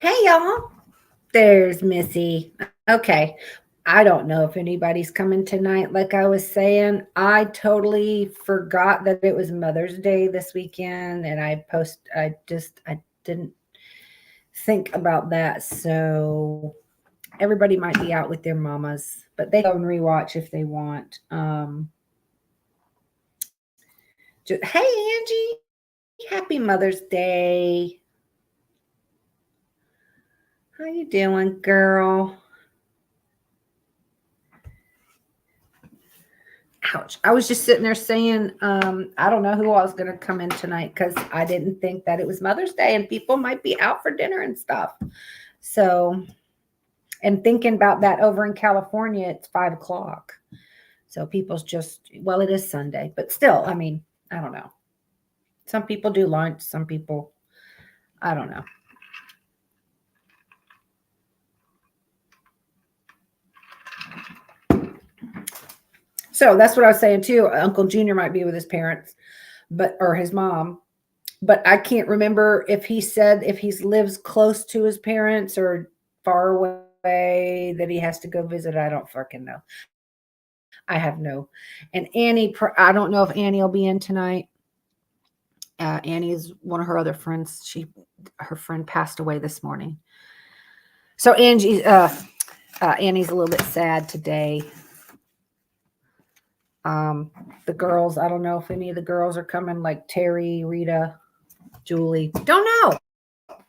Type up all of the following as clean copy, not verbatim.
Hey, y'all. There's Missy. Okay. I don't know if anybody's coming tonight. Like I was saying, I totally forgot that it was Mother's Day this weekend, and I didn't think about that. So everybody might be out with their mamas, but they go and rewatch if they want. Hey, Angie. Happy Mother's Day. How you doing, girl? Ouch. I was just sitting there saying, I don't know who I was going to come in tonight because I didn't think that it was Mother's Day and people might be out for dinner and stuff. So, and thinking about that over in California, it's 5 o'clock. So people's just, well, it is Sunday, but still, I mean, I don't know. Some people do lunch, some people, I don't know. So that's what I was saying too. Uncle Junior might be with his parents, but, or his mom, but I can't remember if he said if he lives close to his parents or far away that he has to go visit. I don't fucking know. I have no. And Annie, I don't know if Annie will be in tonight. Annie is one of her other friends. Her friend passed away this morning. So Annie's a little bit sad today. The girls, I don't know if any of the girls are coming, like Terry, Rita, Julie. Don't know.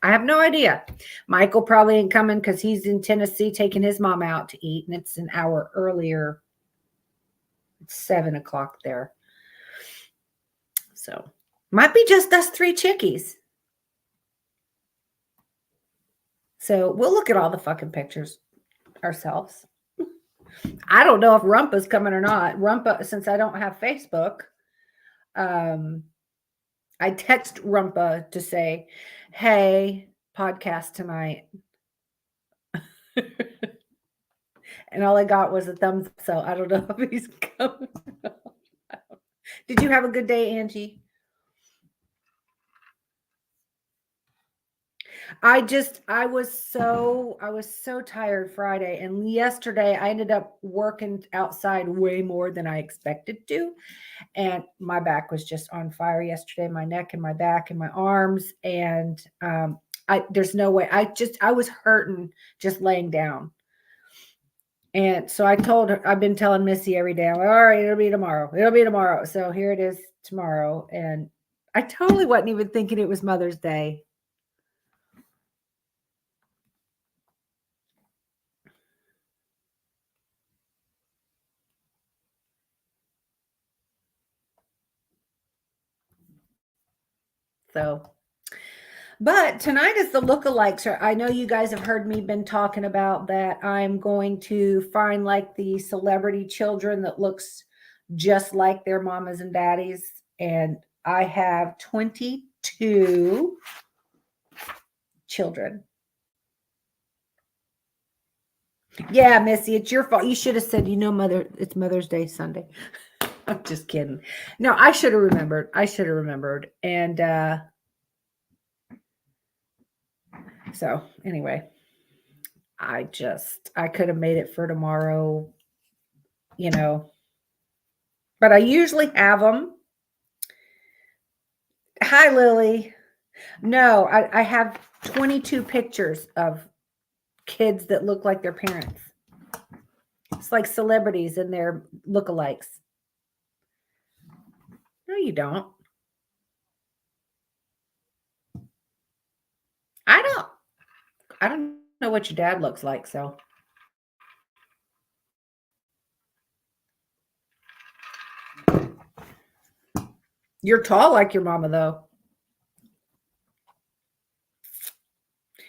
I have no idea. Michael probably ain't coming because he's in Tennessee taking his mom out to eat, and it's an hour earlier. It's 7 o'clock there. So might be just us three chickies. So we'll look at all the fucking pictures ourselves. I don't know if Rumpa's coming or not. Rumpa, since I don't have Facebook, um, I text Rumpa to say, hey, podcast tonight. And all I got was a thumbs up. So I don't know if he's coming. Did you have a good day, Angie? I was so tired Friday, and yesterday I ended up working outside way more than I expected to, and my back was just on fire yesterday, my neck and my back and my arms, and I there's no way. I was hurting just laying down. And so I told her, I've been telling Missy every day, I'm like, all right, it'll be tomorrow. It'll be tomorrow. So here it is tomorrow. And I totally wasn't even thinking it was Mother's Day. So, but tonight is the lookalikes. I know you guys have heard me been talking about that. I'm going to find like the celebrity children that looks just like their mamas and daddies. And I have 22 children. Yeah, Missy, it's your fault. You should have said, Mother, it's Mother's Day Sunday. I'm just kidding. No, I should have remembered. And so anyway, I could have made it for tomorrow, you know, but I usually have them. Hi, Lily. No, I have 22 pictures of kids that look like their parents. It's like celebrities and their lookalikes. No, you don't. I don't. I don't know what your dad looks like, so. You're tall like your mama, though.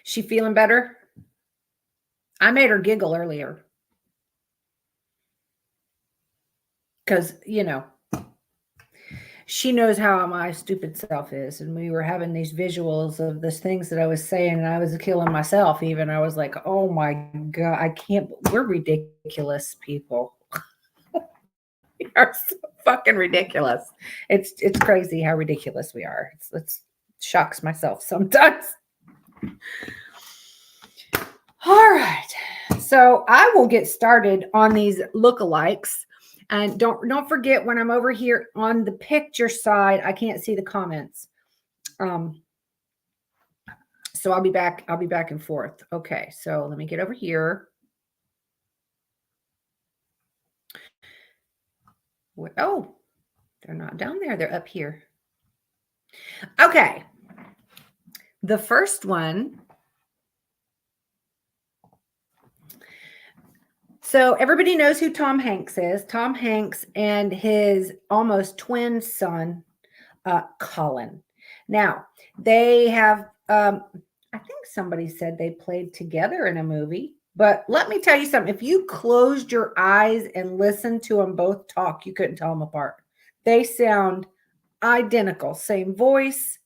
She feeling better? I made her giggle earlier because, she knows how my stupid self is. And we were having these visuals of these things that I was saying, and I was killing myself even. I was like, oh my God, I can't, we're ridiculous people. We are so fucking ridiculous. It's crazy how ridiculous we are. It's shocks myself sometimes. All right. So I will get started on these lookalikes. And don't forget, when I'm over here on the picture side, I can't see the comments. So I'll be back and forth. Okay, so let me get over here. Oh, they're not down there. They're up here. Okay. The first one. So everybody knows who Tom Hanks is. Tom Hanks and his almost twin son, Colin. Now, they have, I think somebody said they played together in a movie. But let me tell you something. If you closed your eyes and listened to them both talk, you couldn't tell them apart. They sound identical, same voice,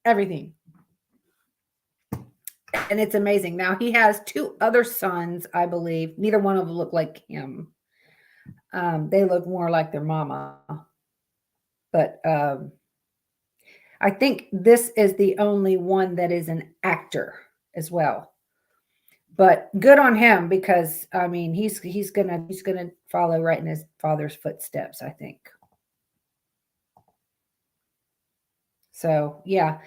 everything. And it's amazing. Now he has two other sons, I believe. Neither one of them look like him. They look more like their mama. But I think this is the only one that is an actor as well. But good on him, because I mean he's gonna follow right in his father's footsteps, I think. So yeah.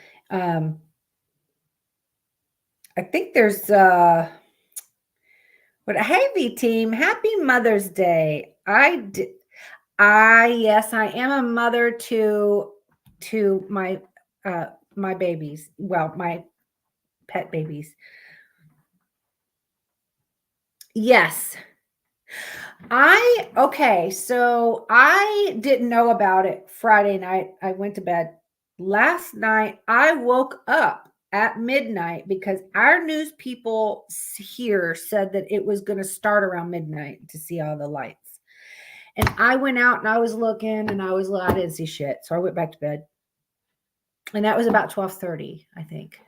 I think there's but hey, V team, happy Mother's Day. Yes, I am a mother to my my babies. Well, my pet babies. Yes. Okay, so I didn't know about it Friday night. I went to bed. Last night I woke up at midnight because our news people here said that it was going to start around midnight to see all the lights. And I went out and I was looking and I didn't see shit. So I went back to bed. And that was about 12:30, I think.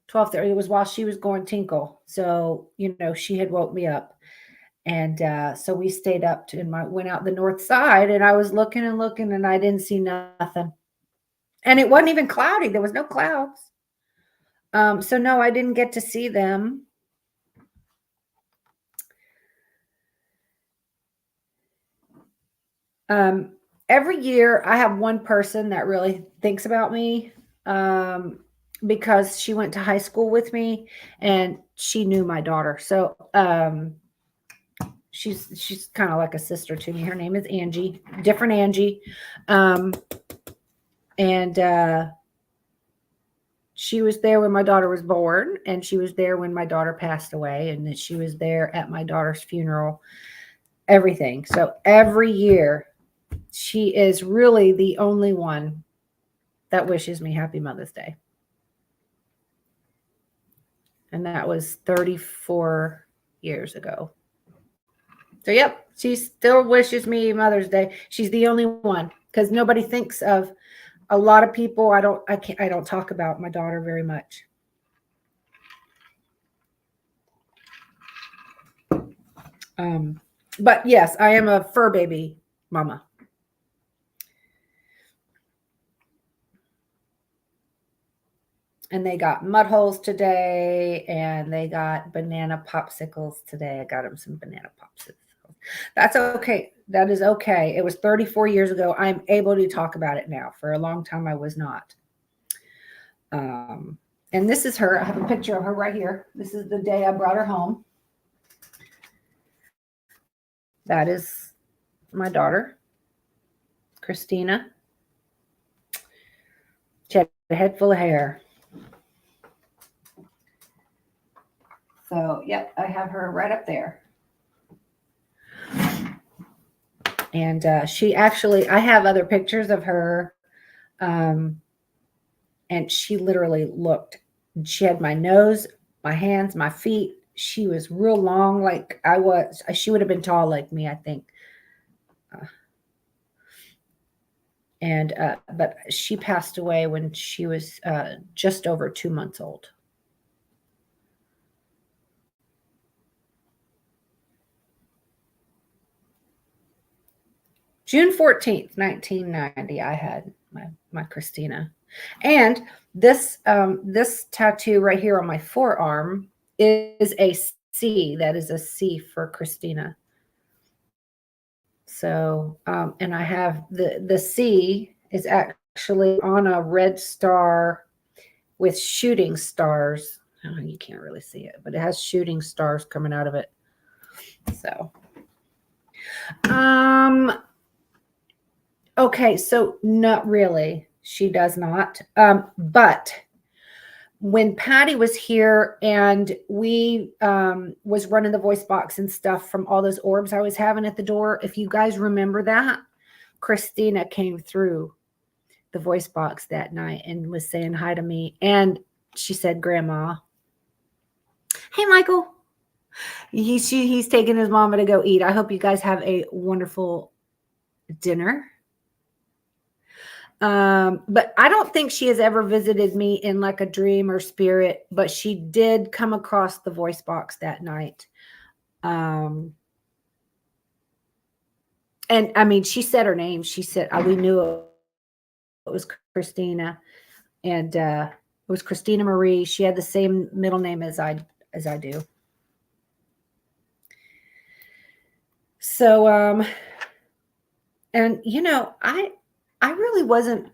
12:30. It was while she was going tinkle. So, she had woke me up. And so we stayed up went out the north side, and I was looking and looking and I didn't see nothing. And it wasn't even cloudy. There was no clouds. So no, I didn't get to see them. Every year I have one person that really thinks about me, because she went to high school with me and she knew my daughter. So she's kind of like a sister to me. Her name is Angie, different Angie. And she was there when my daughter was born, and she was there when my daughter passed away, and that she was there at my daughter's funeral, everything. So every year she is really the only one that wishes me happy Mother's Day. And that was 34 years ago. So yep, she still wishes me Mother's Day. She's the only one, because nobody thinks of a lot of people. I don't talk about my daughter very much. But yes, I am a fur baby mama. And they got mud holes today, and they got banana popsicles today. I got them some banana popsicles. That's okay. That is okay. It was 34 years ago. I'm able to talk about it now. For a long time, I was not. And this is her. I have a picture of her right here. This is the day I brought her home. That is my daughter, Christina. She had a head full of hair. So, yep, I have her right up there. And I have other pictures of her. And she literally looked. She had my nose, my hands, my feet. She was real long, like I was. She would have been tall like me, I think. But she passed away when she was just over 2 months old. June 14th, 1990, I had my Christina. And this tattoo right here on my forearm is a C. That is a C for Christina. So, and I have the C is actually on a red star with shooting stars. Oh, you can't really see it, but it has shooting stars coming out of it. So, okay, so not really. She does not. But when Patty was here and we was running the voice box and stuff from all those orbs I was having at the door, if you guys remember that, Christina came through the voice box that night and was saying hi to me. And she said, Grandma, hey, Michael. He's taking his mama to go eat. I hope you guys have a wonderful dinner. But I don't think she has ever visited me in like a dream or spirit, but she did come across the voice box that night. And I mean, she said her name. She said, we knew it was Christina, and it was Christina Marie. She had the same middle name as I do. So, and you know, I really wasn't,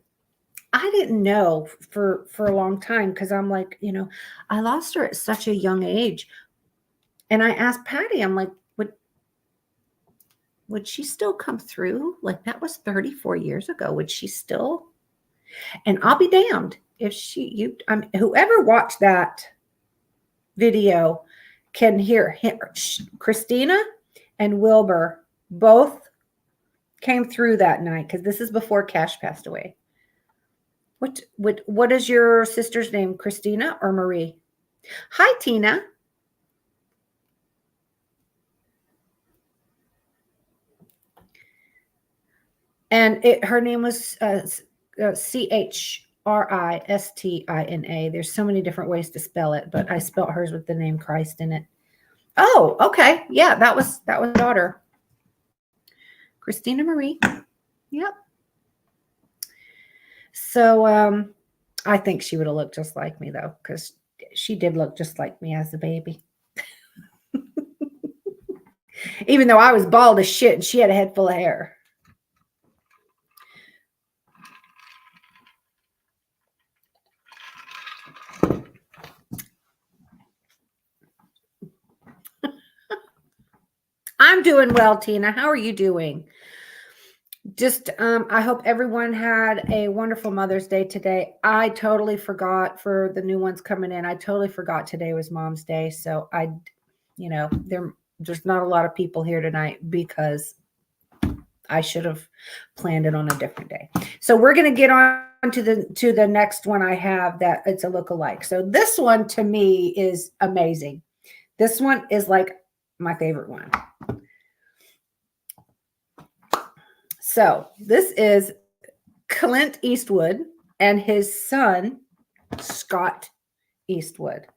I didn't know for a long time, because I'm like, you know, I lost her at such a young age. And I asked Patty, I'm like, would she still come through? Like, that was 34 years ago. Would she still? And I'll be damned if whoever watched that video can hear Christina and Wilbur both came through that night, because this is before Cash passed away. What is your sister's name, Christina or Marie? Hi, Tina. And her name was Christina. There's so many different ways to spell it, but I spelled hers with the name Christ in it. Oh, okay. Yeah, that was daughter. Christina Marie. Yep. So I think she would have looked just like me, though, because she did look just like me as a baby. Even though I was bald as shit and she had a head full of hair. I'm doing well, Tina. How are you doing? Just, I hope everyone had a wonderful Mother's Day today. I totally forgot, for the new ones coming in, I totally forgot today was Mom's Day. So there's not a lot of people here tonight, because I should have planned it on a different day. So we're going to get on to the next one I have, that it's a lookalike. So this one to me is amazing. This one is like my favorite one. So this is Clint Eastwood and his son, Scott Eastwood.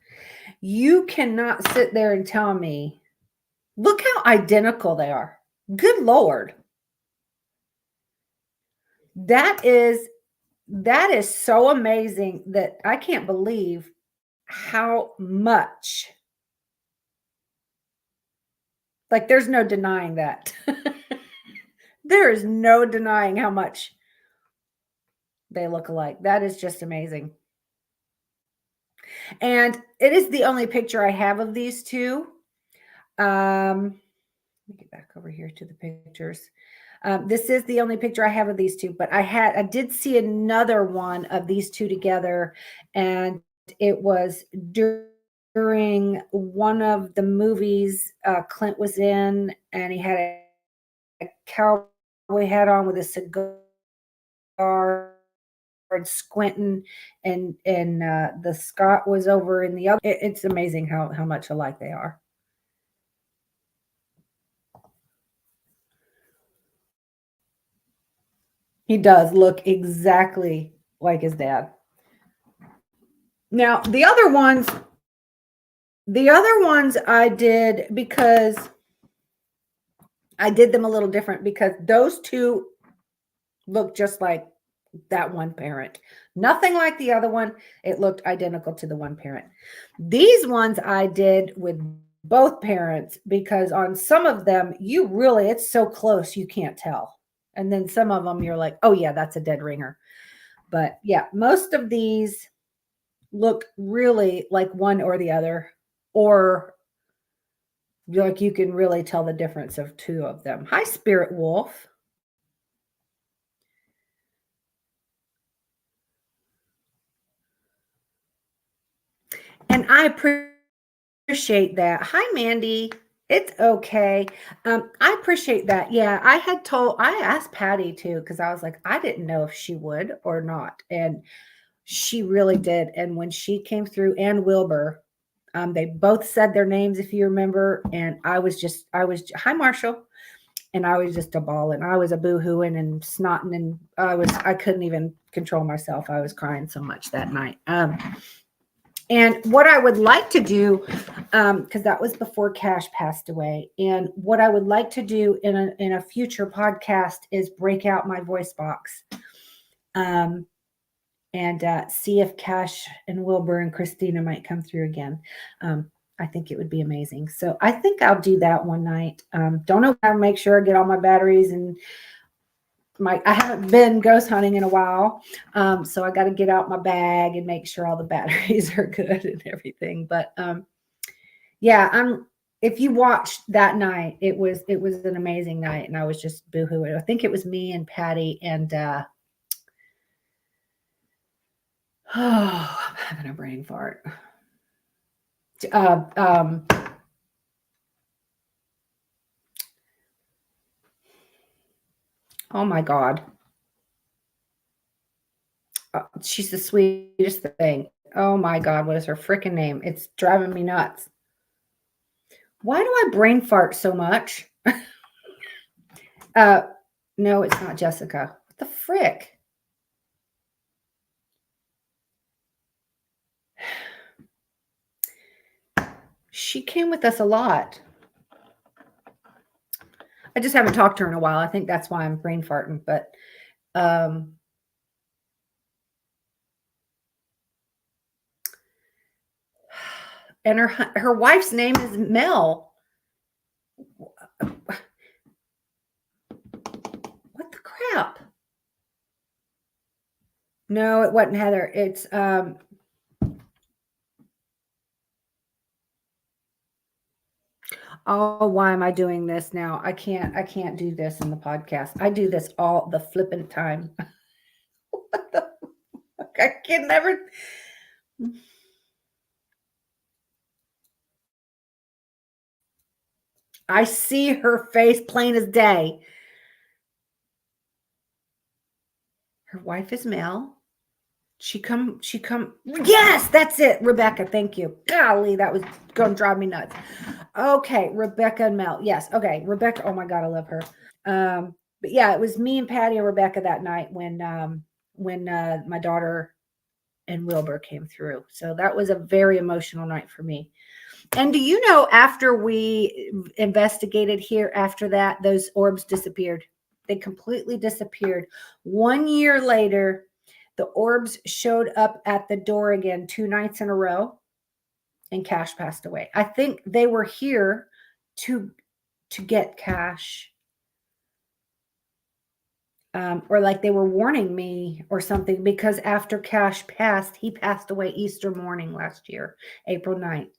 You cannot sit there and tell me, look how identical they are. Good Lord. That is so amazing that I can't believe how much. Like, there's no denying that. There is no denying how much they look alike. That is just amazing. And it is the only picture I have of these two. Let me get back over here to the pictures. This is the only picture I have of these two, but I did see another one of these two together, and it was during one of the movies Clint was in, and he had a cowboy hat on with a cigar and squinting, and the Scott was over in the other. It's amazing how much alike they are. He does look exactly like his dad. Now, the other ones I did, because I did them a little different, because those two look just like that one parent. Nothing like the other one. It looked identical to the one parent. These ones I did with both parents because on some of them, it's so close, you can't tell. And then some of them, you're like, oh, yeah, that's a dead ringer. But yeah, most of these look really like one or the other, or like you can really tell the difference of two of them. Hi, Spirit Wolf. And I appreciate that. Hi, Mandy. It's okay. I appreciate that. Yeah, I asked Patty too, because I was like, I didn't know if she would or not. And she really did. And when she came through, and Wilbur, they both said their names, if you remember. And hi, Marshall. And I was just a ball, and I was a boo-hooing and snotting, and I couldn't even control myself. I was crying so much that night. And what I would like to do, because that was before Cash passed away, and what I would like to do in a future podcast is break out my voice box, and see if Cash and Wilbur and Christina might come through again. I think it would be amazing. So I think I'll do that one night. Don't know how to make sure I get all my batteries, and I haven't been ghost hunting in a while. So I got to get out my bag and make sure all the batteries are good and everything. But yeah, if you watched that night, it was an amazing night, and I was just boohooing. I think it was me and Patty and oh, I'm having a brain fart. Oh my God. She's the sweetest thing. Oh my God. What is her freaking name? It's driving me nuts. Why do I brain fart so much? No, it's not Jessica. What the frick? She came with us a lot. I just haven't talked to her in a while. I think that's why I'm brain farting. But and her wife's name is Mel. What the crap? No, it wasn't Heather. It's oh, why am I doing this now? I can't do this in the podcast. I do this all the flippant time. What the fuck? I can never. I see her face plain as day. Her wife is Mel. She come. Yes, that's it. Rebecca, thank you. Golly, that was going to drive me nuts. Okay, Rebecca and Mel. Yes. Okay, Rebecca. Oh my God, I love her. But yeah, it was me and Patty and Rebecca that night when my daughter and Wilbur came through. So that was a very emotional night for me. And do you know, after we investigated here, after that, those orbs disappeared. They completely disappeared. 1 year later, the orbs showed up at the door again 2 nights in a row, and Cash passed away. I think they were here to get Cash. Or like they were warning me or something, because after Cash passed, he passed away Easter morning last year, April 9th.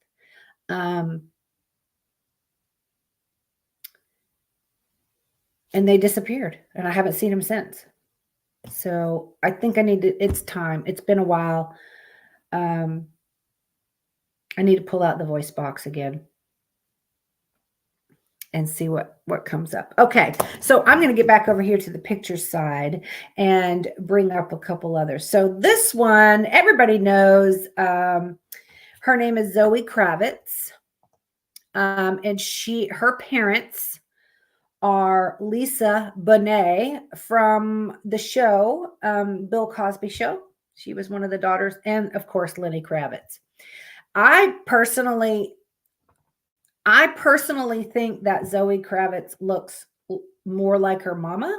And they disappeared, and I haven't seen him since. So I think it's time. It's been a while. I need to pull out the voice box again and see what comes up. Okay, so I'm going to get back over here to the picture side and bring up a couple others. So this one, everybody knows. Her name is Zoe Kravitz, and her parents are Lisa Bonet from the show, Bill Cosby Show. She was one of the daughters, and of course, Lenny Kravitz. I personally think that Zoe Kravitz looks more like her mama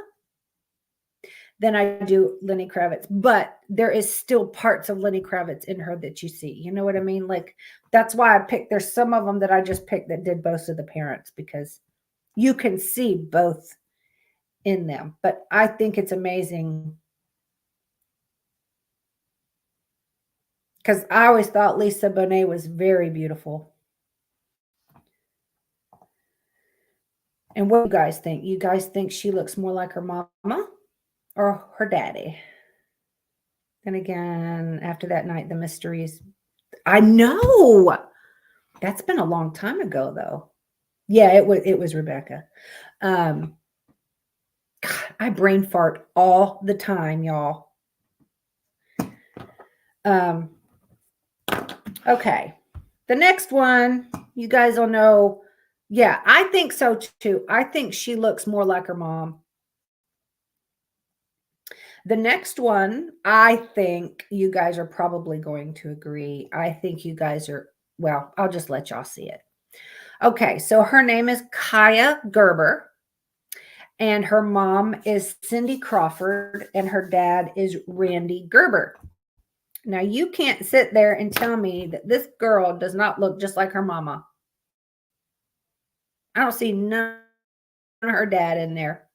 than I do Lenny Kravitz, but there is still parts of Lenny Kravitz in her that you see. You know what I mean? Like that's why I picked. There's some of them that I just picked that did both of the parents because you can see both in them. But I think it's amazing because I always thought Lisa Bonet was very beautiful. And what do you guys think? You guys think she looks more like her mama or her daddy? Then again, after that night, the mysteries. I know. That's been a long time ago though. Yeah, it was Rebecca. Um God, I brain fart all the time, y'all. Um okay. The next one, you guys will know. Yeah, I think so too. I think she looks more like her mom. The next one, I think you guys are probably going to agree. I think you guys are, well, I'll just let y'all see it. Okay, so her name is Kaya Gerber, and her mom is Cindy Crawford, and her dad is Randy Gerber. Now, you can't sit there and tell me that this girl does not look just like her mama. I don't see none of her dad in there.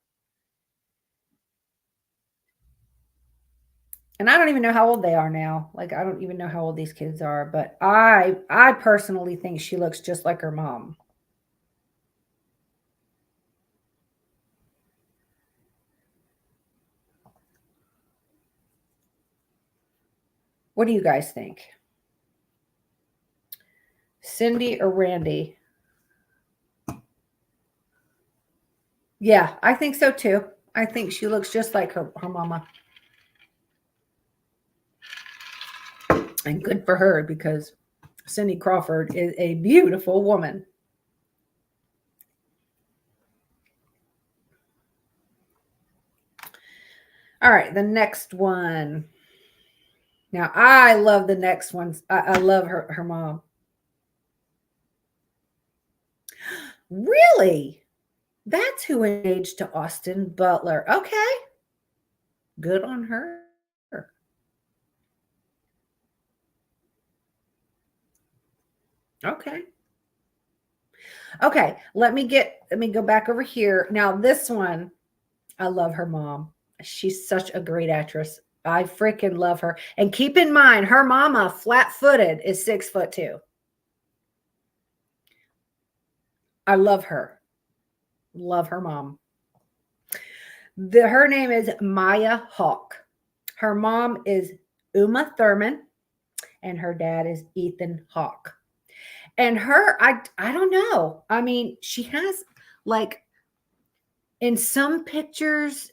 And I don't even know how old they are now. Like I don't even know how old these kids are, but I personally think she looks just like her mom. What do you guys think? Cindy or Randy? Yeah, I think so too. I think she looks just like her mama. And good for her because Cindy Crawford is a beautiful woman. All right, the next one. Now I love the next one. I love her mom. Really? That's who engaged to Austin Butler. Okay. Good on her. Okay. Okay. Let me go back over here. Now, this one, I love her mom. She's such a great actress. I freaking love her. And keep in mind, her mama, flat footed, is 6'2". I love her. Love her mom. Her name is Maya Hawke. Her mom is Uma Thurman, and her dad is Ethan Hawke. And her, I don't know. I mean, she has like in some pictures,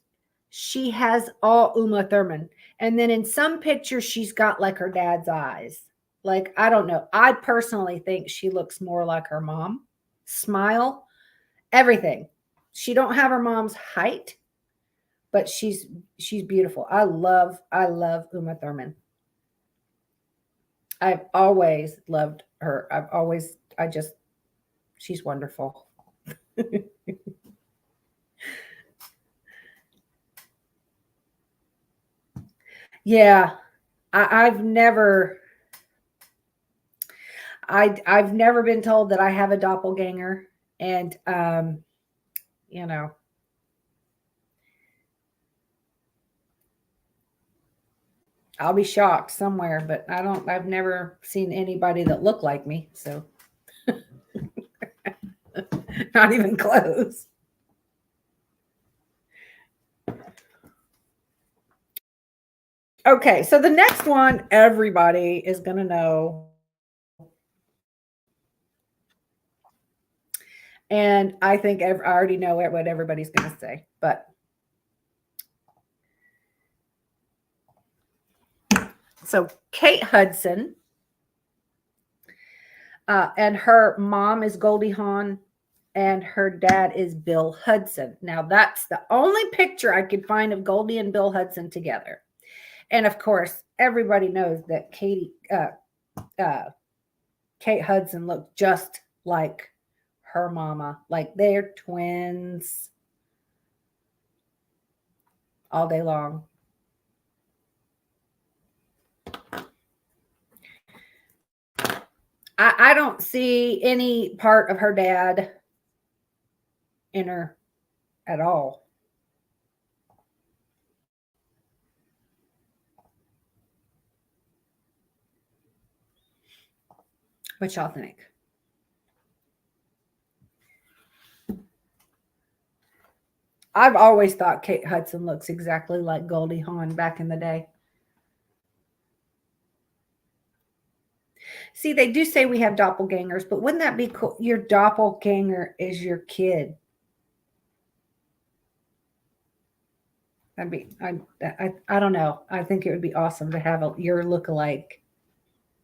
she has all Uma Thurman. And then in some pictures, she's got like her dad's eyes. Like, I don't know. I personally think she looks more like her mom. Smile, everything. She don't have her mom's height, but she's beautiful. I love Uma Thurman. I've always loved her. She's wonderful. Yeah, I've never I've never been told that I have a doppelganger, and you know, I'll be shocked somewhere, but I've never seen anybody that looked like me, so not even close. Okay, so the next one everybody is going to know. And I think I already know what everybody's going to say, but so Kate Hudson, and her mom is Goldie Hawn, and her dad is Bill Hudson. Now that's the only picture I could find of Goldie and Bill Hudson together. And of course, everybody knows that Kate Hudson looked just like her mama, like they're twins. all day long. I don't see any part of her dad in her at all. What y'all think? I've always thought Kate Hudson looks exactly like Goldie Hawn back in the day. See, they do say we have doppelgangers, but wouldn't that be cool? Your doppelganger is your kid. That'd be, I don't know. I think it would be awesome to have your look-alike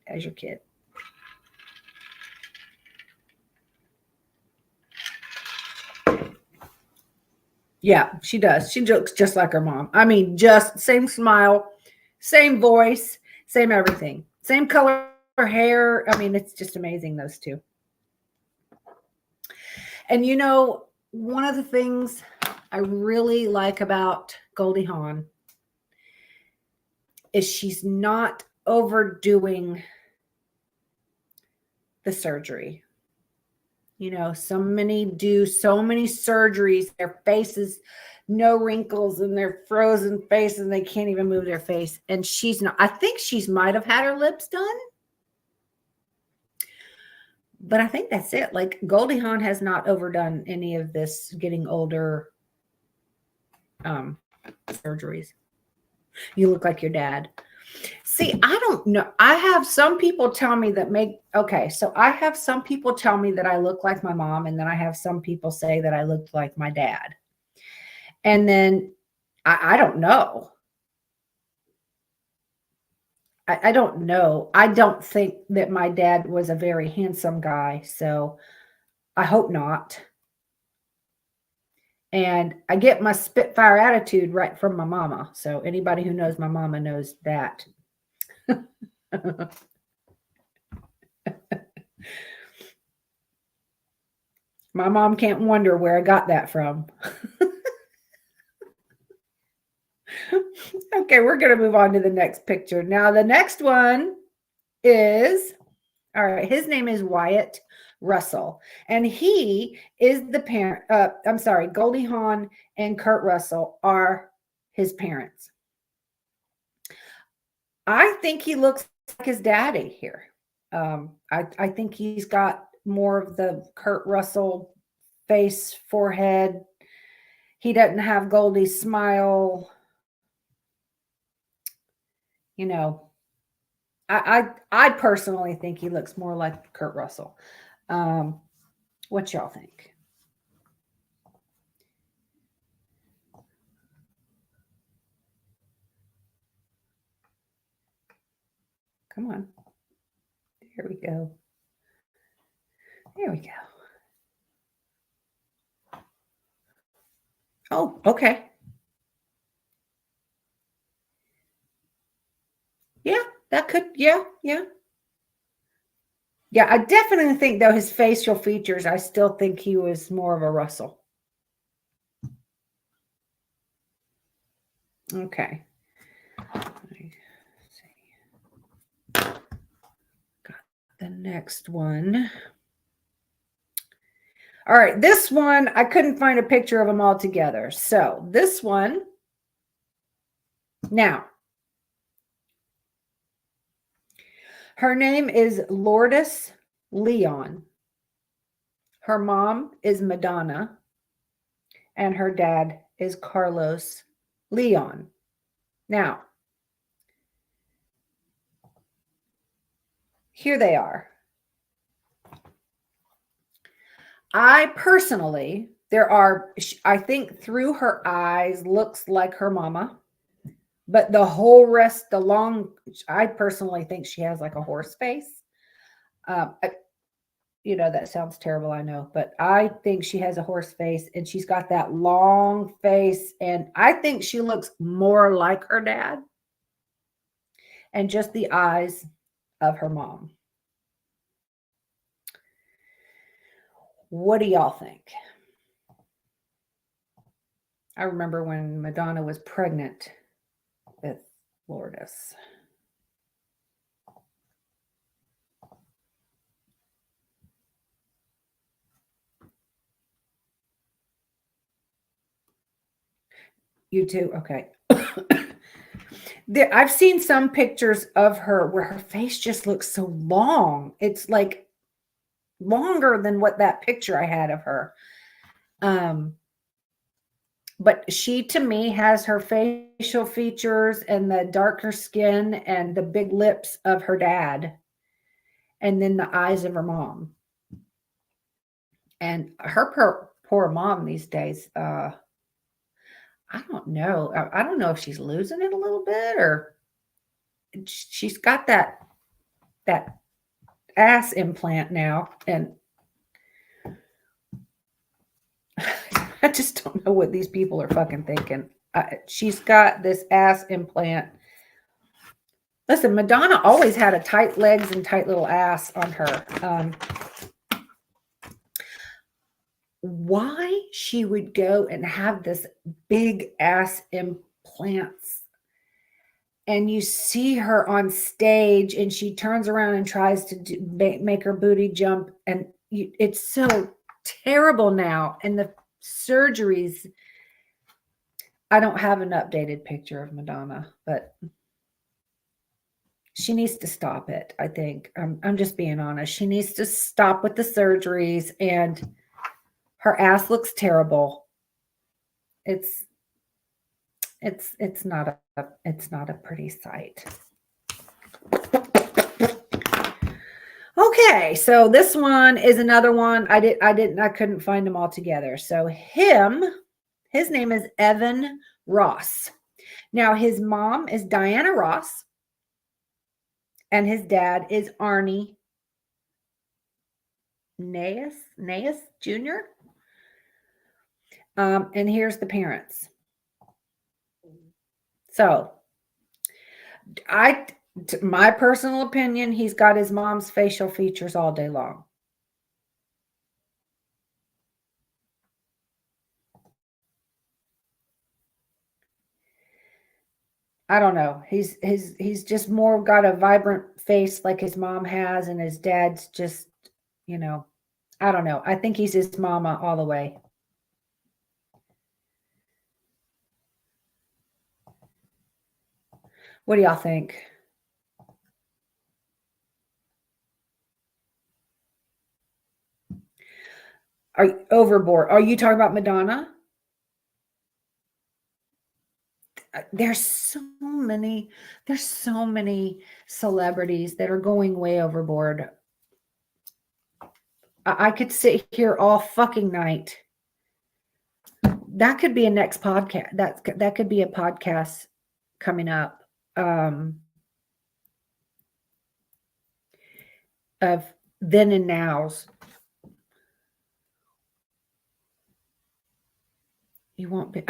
as your kid. Yeah, she does. She looks just like her mom. I mean, just same smile, same voice, same everything, same color hair. I mean, it's just amazing, those two. And you know, one of the things I really like about Goldie Hawn is she's not overdoing the surgery. You know, so many do so many surgeries, their faces, no wrinkles and their frozen face, and they can't even move their face. And she's not, I think she's might have had her lips done. But I think that's it. Like Goldie Hawn has not overdone any of this getting older surgeries. You look like your dad. See, I don't know. I have some people tell me that so I have some people tell me that I look like my mom, and then I have some people say that I look like my dad. And then I don't know. I don't know. I don't think that my dad was a very handsome guy, so I hope not. And I get my Spitfire attitude right from my mama. So anybody who knows my mama knows that. My mom can't wonder where I got that from. Okay, we're going to move on to the next picture. Now, the next one is, all right, his name is Wyatt Russell, and he is the parent. I'm sorry, Goldie Hawn and Kurt Russell are his parents. I think he looks like his daddy here. I think he's got more of the Kurt Russell face, forehead. He doesn't have Goldie's smile. You know, I personally think he looks more like Kurt Russell. What y'all think? Come on. Here we go. There we go. Oh, okay. Yeah, that could, yeah. Yeah, I definitely think though his facial features, I still think he was more of a Russell. Okay. Got the next one. All right, this one, I couldn't find a picture of them all together. So this one, now, her name is Lourdes Leon. Her mom is Madonna, and her dad is Carlos Leon. Now, here they are. I personally, I think through her eyes looks like her mama, but the whole rest, I personally think she has like a horse face. That sounds terrible, I know, but I think she has a horse face and she's got that long face. And I think she looks more like her dad and just the eyes of her mom. What do y'all think? I remember when Madonna was pregnant with Lourdes. You too? Okay. I've seen some pictures of her where her face just looks so long. It's like longer than what that picture I had of her. But she, to me, has her facial features and the darker skin and the big lips of her dad, and then the eyes of her mom. And her poor mom these days, I don't know. I don't know if she's losing it a little bit, or she's got that ass implant now, and I just don't know what these people are fucking thinking. She's got this ass implant. Listen, Madonna always had a tight legs and tight little ass on her. Why she would go and have this big ass implants, and you see her on stage and she turns around and tries to make her booty jump, and it's so terrible now. And the surgeries, I don't have an updated picture of Madonna, but she needs to stop it. I think I'm just being honest. She needs to stop with the surgeries, and her ass looks terrible. It's not a pretty sight. Okay, so this one is another one. I couldn't find them all together. So his name is Evan Ross. Now his mom is Diana Ross, and his dad is Arnie Naes Jr. And here's the parents. So my personal opinion, he's got his mom's facial features all day long. I don't know. He's just more got a vibrant face like his mom has, and his dad's just, I don't know. I think he's his mama all the way. What do y'all think? Are you overboard? Are you talking about Madonna? There's so many celebrities that are going way overboard. I could sit here all fucking night. That could be a next podcast. That could be a podcast coming up. Of then and nows. You won't be.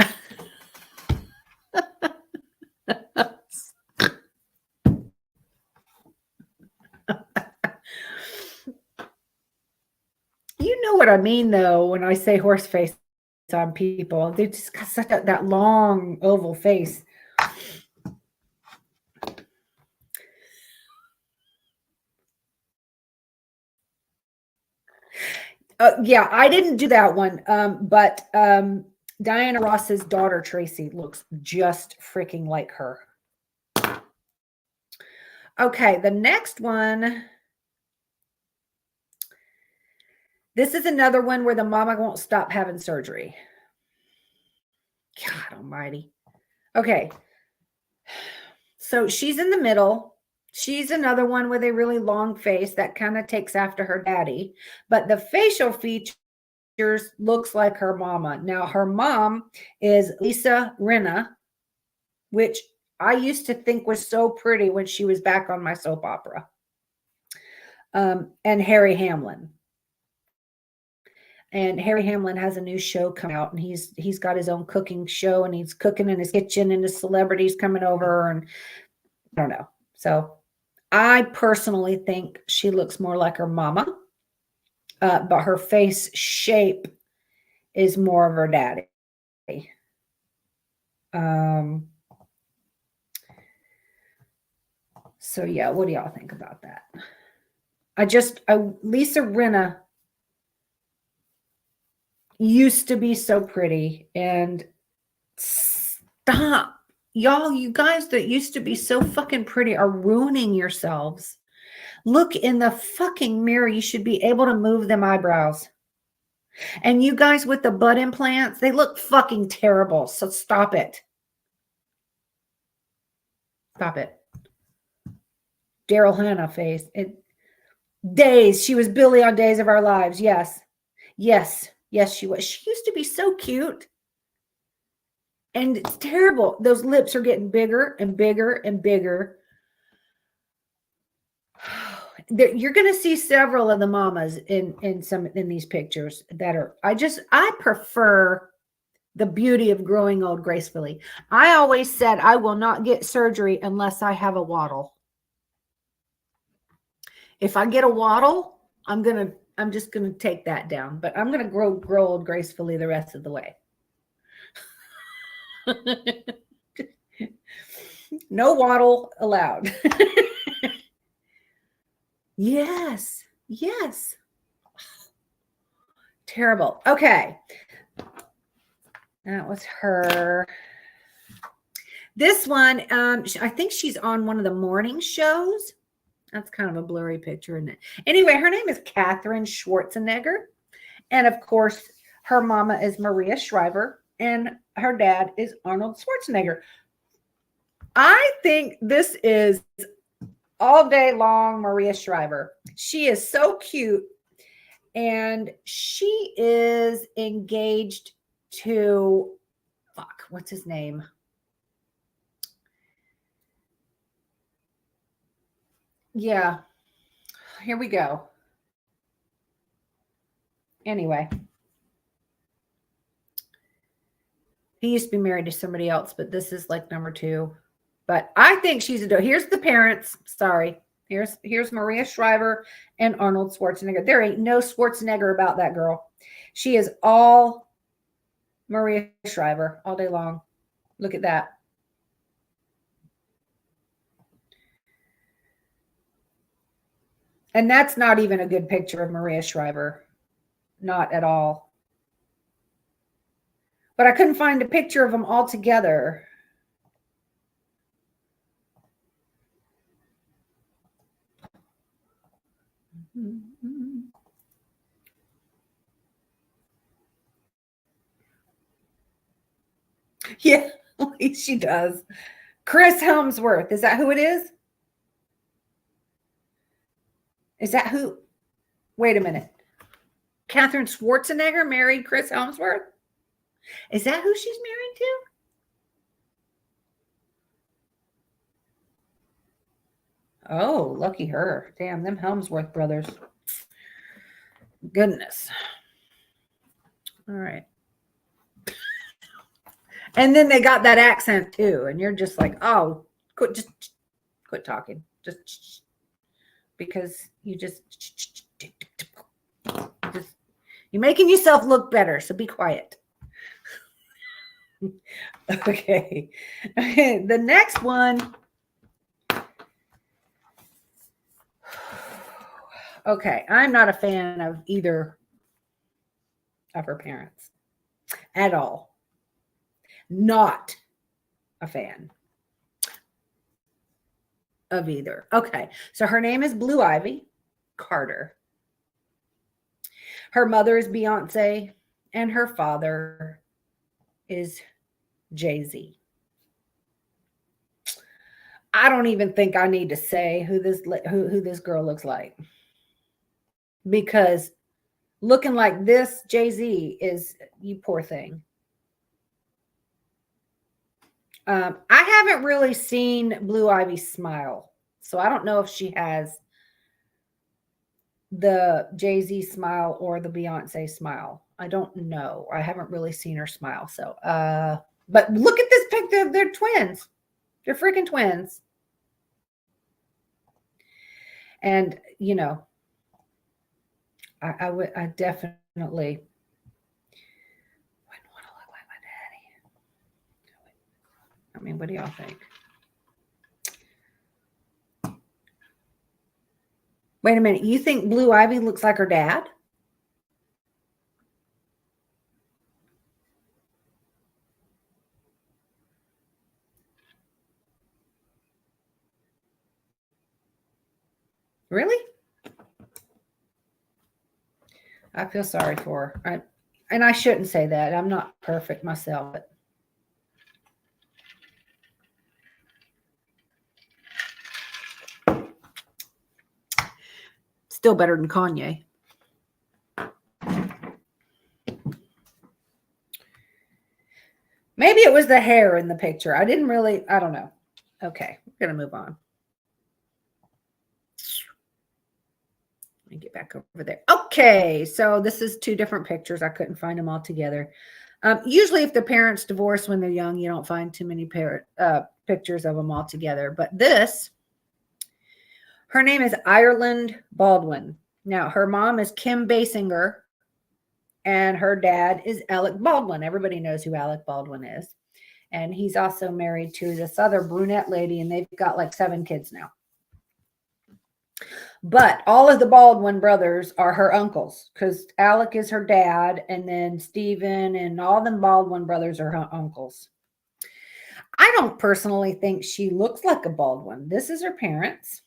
You know what I mean, though, when I say horse face on people. They just got such that long oval face. Yeah, I didn't do that one. But Diana Ross's daughter, Tracy, looks just freaking like her. Okay, the next one. This is another one where the mama won't stop having surgery. God almighty. Okay. So she's in the middle. She's another one with a really long face that kind of takes after her daddy. But the facial features looks like her mama. Now, her mom is Lisa Rinna, which I used to think was so pretty when she was back on my soap opera. And Harry Hamlin. And Harry Hamlin has a new show coming out, and he's got his own cooking show, and he's cooking in his kitchen, and his celebrities coming over, and I don't know. So I personally think she looks more like her mama, but her face shape is more of her daddy. So yeah, what do y'all think about that? Lisa Rinna used to be so pretty, and stop. Y'all, you guys that used to be so fucking pretty are ruining yourselves. Look in the fucking mirror. You should be able to move them eyebrows. And you guys with the butt implants, they look fucking terrible. So stop it. Stop it. Daryl Hannah face. Days. She was Billy on Days of Our Lives. Yes. Yes. Yes, she was. She used to be so cute. And it's terrible. Those lips are getting bigger and bigger and bigger. You're going to see several of the mamas in these pictures that are, I prefer the beauty of growing old gracefully. I always said I will not get surgery unless I have a waddle. If I get a waddle, I'm just going to take that down, but I'm going to grow old gracefully the rest of the way. No waddle allowed. Yes. Yes. Terrible. Okay. That was her. This one, I think she's on one of the morning shows. That's kind of a blurry picture, isn't it? Anyway, her name is Katherine Schwarzenegger. And of course, her mama is Maria Shriver, and her dad is Arnold Schwarzenegger. I think this is all day long Maria Shriver. She is so cute. And she is engaged to, what's his name? Yeah. Here we go. Anyway. He used to be married to somebody else, but this is like number 2. But I think she's here's the parents. Sorry. Here's Maria Shriver and Arnold Schwarzenegger. There ain't no Schwarzenegger about that girl. She is all Maria Shriver all day long. Look at that. And that's not even a good picture of Maria Shriver. Not at all. But I couldn't find a picture of them all together. Yeah, she does. Chris Helmsworth. Is that who it is? Is that who? Wait a minute. Katherine Schwarzenegger married Chris Helmsworth? Is that who she's married to? Oh, lucky her. Damn, them Helmsworth brothers. Goodness. All right. And then they got that accent too. And you're just like, oh, just quit talking. Just because you're making yourself look better. So be quiet. Okay. The next one. Okay. I'm not a fan of either of her parents at all. Not a fan of either. Okay. So her name is Blue Ivy Carter. Her mother is Beyonce, and her father is Jay-Z. I don't even think I need to say who this girl looks like, because looking like this, Jay-Z is, you poor thing. I haven't really seen Blue Ivy smile, so I don't know if she has the Jay-Z smile or the Beyonce smile. I don't know. I haven't really seen her smile. So, but look at this picture. They're twins. They're freaking twins. And, you know, I definitely wouldn't want to look like my daddy. I mean, what do y'all think? Wait a minute. You think Blue Ivy looks like her dad? Really? I feel sorry for her. And I shouldn't say that. I'm not perfect myself, but still better than Kanye. Maybe it was the hair in the picture. I don't know. Okay, we're going to move on. Let me get back over there. Okay, so this is two different pictures. I couldn't find them all together. Usually if the parents divorce when they're young, you don't find too many pictures of them all together. But this, her name is Ireland Baldwin. Now, her mom is Kim Basinger, and her dad is Alec Baldwin. Everybody knows who Alec Baldwin is. And he's also married to this other brunette lady, and they've got like 7 kids now. But all of the Baldwin brothers are her uncles, because Alec is her dad, and then Stephen and all the Baldwin brothers are her uncles. I don't personally think she looks like a Baldwin. This is her parents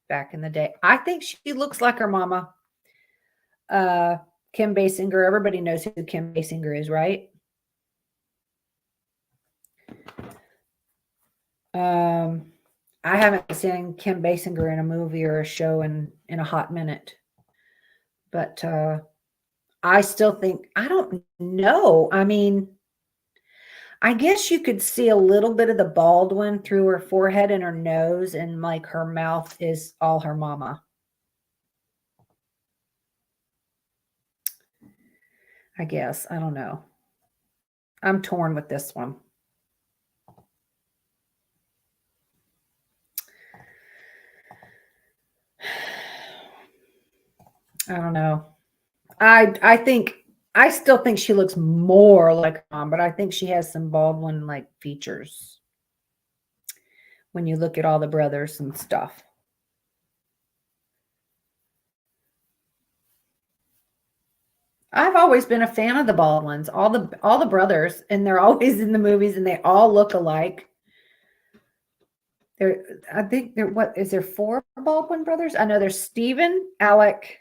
back in the day. I think she looks like her mama, Kim Basinger. Everybody knows who Kim Basinger is, right? I haven't seen Kim Basinger in a movie or a show in a hot minute. But I still think, I don't know. I mean, I guess you could see a little bit of the Baldwin through her forehead and her nose, and like her mouth is all her mama. I guess. I don't know. I'm torn with this one. I don't know. I still think she looks more like mom, but I think she has some Baldwin like features when you look at all the brothers and stuff. I've always been a fan of the Baldwins, all the brothers, and they're always in the movies and they all look alike. I think what is there 4 Baldwin brothers? I know there's Stephen, Alec.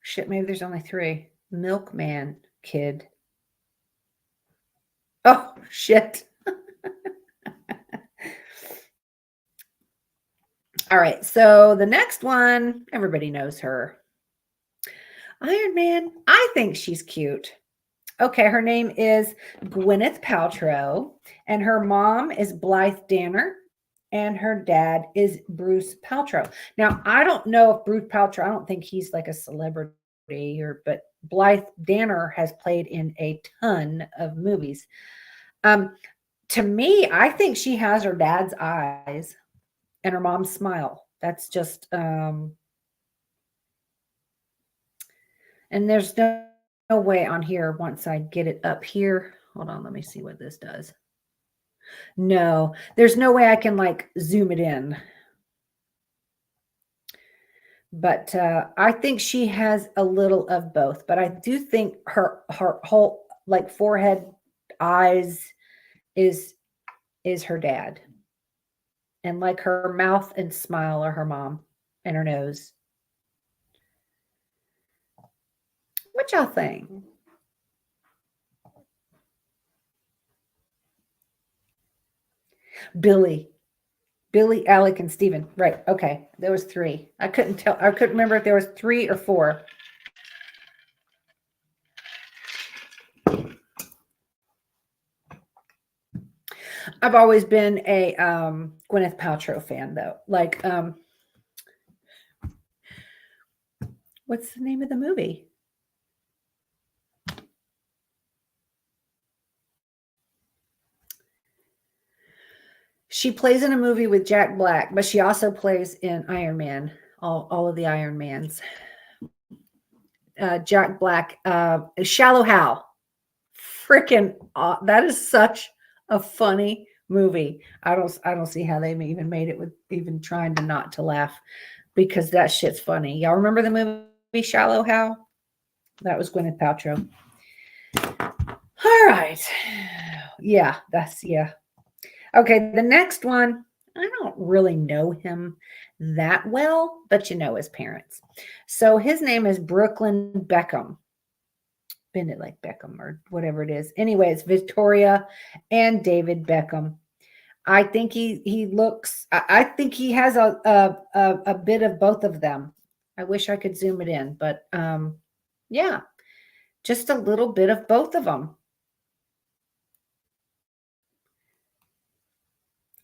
Shit, maybe there's only 3. Milkman kid. Oh, shit. All right, so the next one, everybody knows her. Iron Man. I think she's cute. Okay, her name is Gwyneth Paltrow, and her mom is Blythe Danner, and her dad is Bruce Paltrow. Now, I don't know if Bruce Paltrow, I don't think he's like a celebrity, but Blythe Danner has played in a ton of movies. To me, I think she has her dad's eyes and her mom's smile. That's just, and there's no way on here once I get it up here. Hold on, let me see what this does. No, there's no way I can like zoom it in. But I think she has a little of both. But I do think her whole like forehead, eyes is her dad. And like her mouth and smile are her mom, and her nose. What y'all think? Billy, Alec, and Stephen. Right. Okay. There was 3. I couldn't tell. I couldn't remember if there was 3 or 4. I've always been a Gwyneth Paltrow fan, though. Like, what's the name of the movie? She plays in a movie with Jack Black, but she also plays in Iron Man, all of the Iron Mans. Jack Black, Shallow Hal. Freaking, that is such a funny movie. I don't see how they even made it with even trying to not to laugh because that shit's funny. Y'all remember the movie Shallow Hal? That was Gwyneth Paltrow. All right. Yeah, yeah. Okay, the next one, I don't really know him that well, but you know his parents. So his name is Brooklyn Beckham. Bend it like Beckham or whatever it is. Anyways, Victoria and David Beckham. I think he looks. I think he has a bit of both of them. I wish I could zoom it in, but yeah, just a little bit of both of them.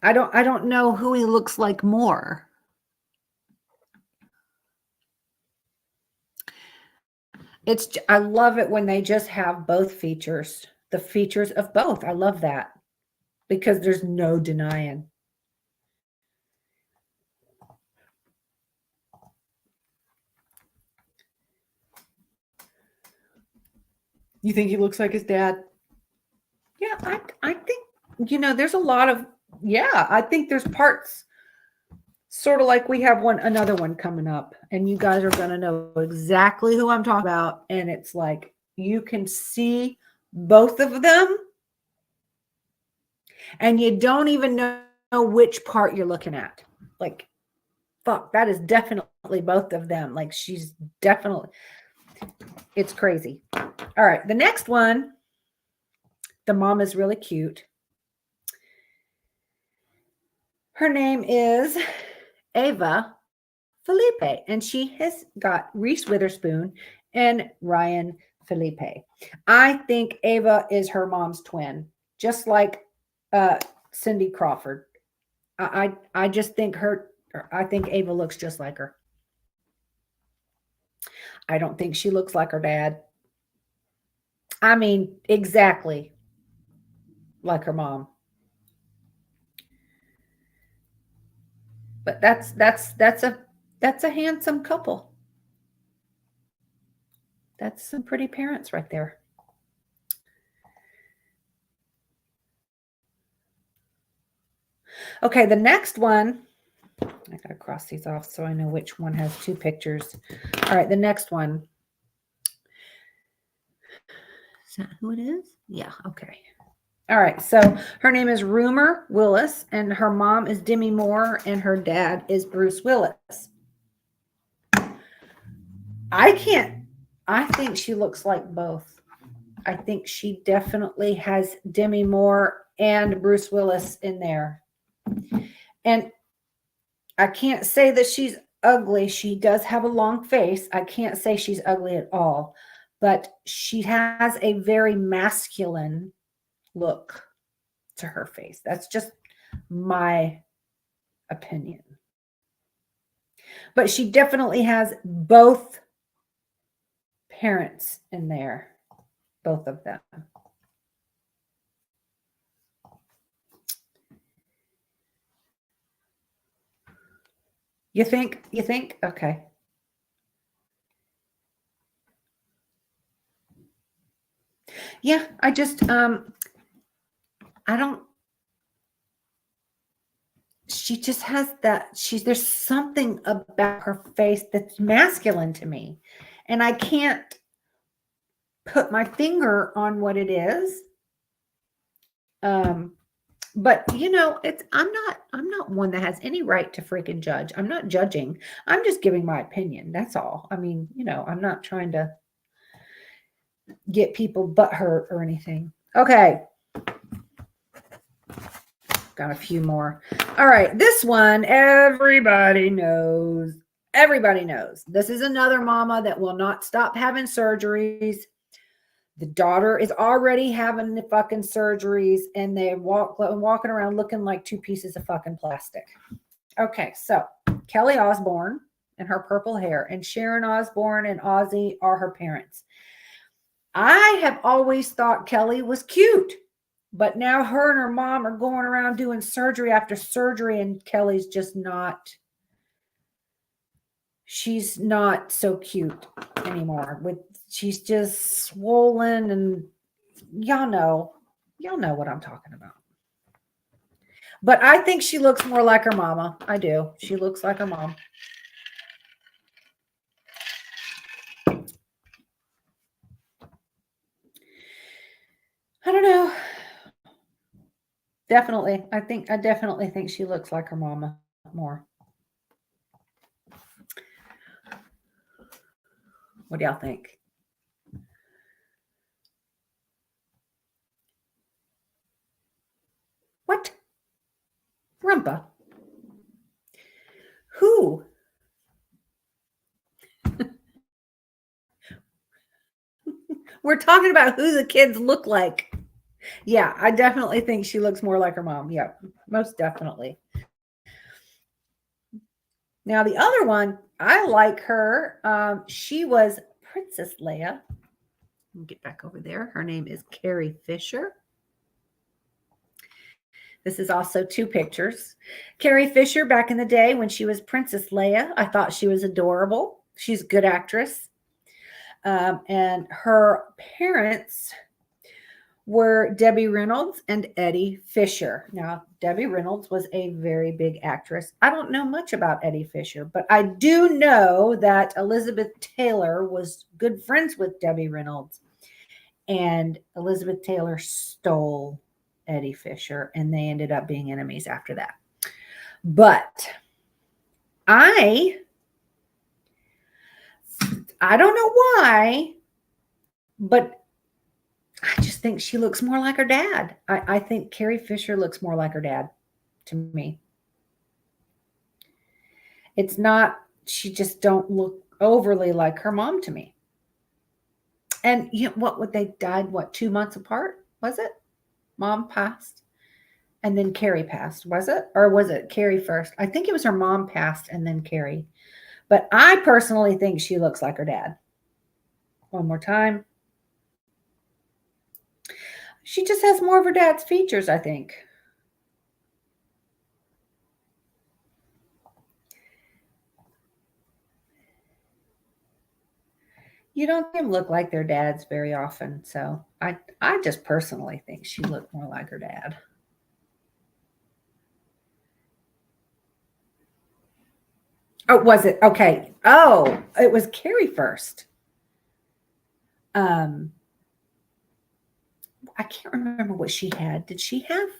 I don't know who he looks like more. I love it when they just have both features, the features of both. I love that because there's no denying. You think he looks like his dad? Yeah, I think, there's a lot of, yeah, I think there's parts sort of like we have another one coming up, and you guys are going to know exactly who I'm talking about. And it's like, you can see both of them and you don't even know which part you're looking at. Like, fuck, that is definitely both of them. Like, she's definitely, it's crazy. All right, the next one, the mom is really cute. Her name is Ava Felipe, and she has got Reese Witherspoon and Ryan Felipe. I think Ava is her mom's twin, just like Cindy Crawford. I just think I think Ava looks just like her. I don't think she looks like her dad. I mean, exactly like her mom. But that's a handsome couple. That's some pretty parents right there. Okay, the next one, I gotta cross these off so I know which one has two pictures. All right, the next one. Is that who it is? Yeah, okay. All right, so her name is Rumer Willis, and her mom is Demi Moore, and her dad is Bruce Willis. I think she looks like both. I think she definitely has Demi Moore and Bruce Willis in there. And I can't say that she's ugly. She does have a long face. I can't say she's ugly at all, but she has a very masculine look to her face. That's just my opinion. But she definitely has both parents in there, both of them. You think? Okay. Yeah, I just I don't, she just has there's something about her face that's masculine to me. And I can't put my finger on what it is. But I'm not one that has any right to freaking judge. I'm not judging. I'm just giving my opinion. That's all. I mean, I'm not trying to get people butthurt or anything. Okay. Got a few more. All right. This one, everybody knows. Everybody knows. This is another mama that will not stop having surgeries. The daughter is already having the fucking surgeries, and they're walking around looking like two pieces of fucking plastic. Okay, so Kelly Osbourne and her purple hair, and Sharon Osbourne and Ozzy are her parents. I have always thought Kelly was cute, but now her and her mom are going around doing surgery after surgery, and Kelly's just she's not so cute anymore with she's just swollen, and y'all know what I'm talking about. But I think she looks more like her mama. I do. She looks like her mom. I don't know. Definitely. I definitely think she looks like her mama more. What do y'all think? What? Rumpa? Who? We're talking about who the kids look like. Yeah, I definitely think she looks more like her mom. Yeah, most definitely. Now, the other one, I like her. She was Princess Leia. Let me get back over there. Her name is Carrie Fisher. This is also two pictures. Carrie Fisher, back in the day when she was Princess Leia, I thought she was adorable. She's a good actress. And her parents were Debbie Reynolds and Eddie Fisher. Now, Debbie Reynolds was a very big actress. I don't know much about Eddie Fisher, but I do know that Elizabeth Taylor was good friends with Debbie Reynolds. And Elizabeth Taylor stole Eddie Fisher, and they ended up being enemies after that. But I don't know why, but I just think she looks more like her dad. I think Carrie Fisher looks more like her dad to me. It's not, she just don't look overly like her mom to me. And you know what, they died, 2 months apart? Was it? Mom passed and then Carrie passed, was it? Or was it Carrie first? I think it was her mom passed and then Carrie. But I personally think she looks like her dad. One more time. She just has more of her dad's features, I think. You don't see them look like their dads very often. So I just personally think she looked more like her dad. Oh, was it? Okay. Oh, it was Carrie first. I can't remember what she had. Did she have?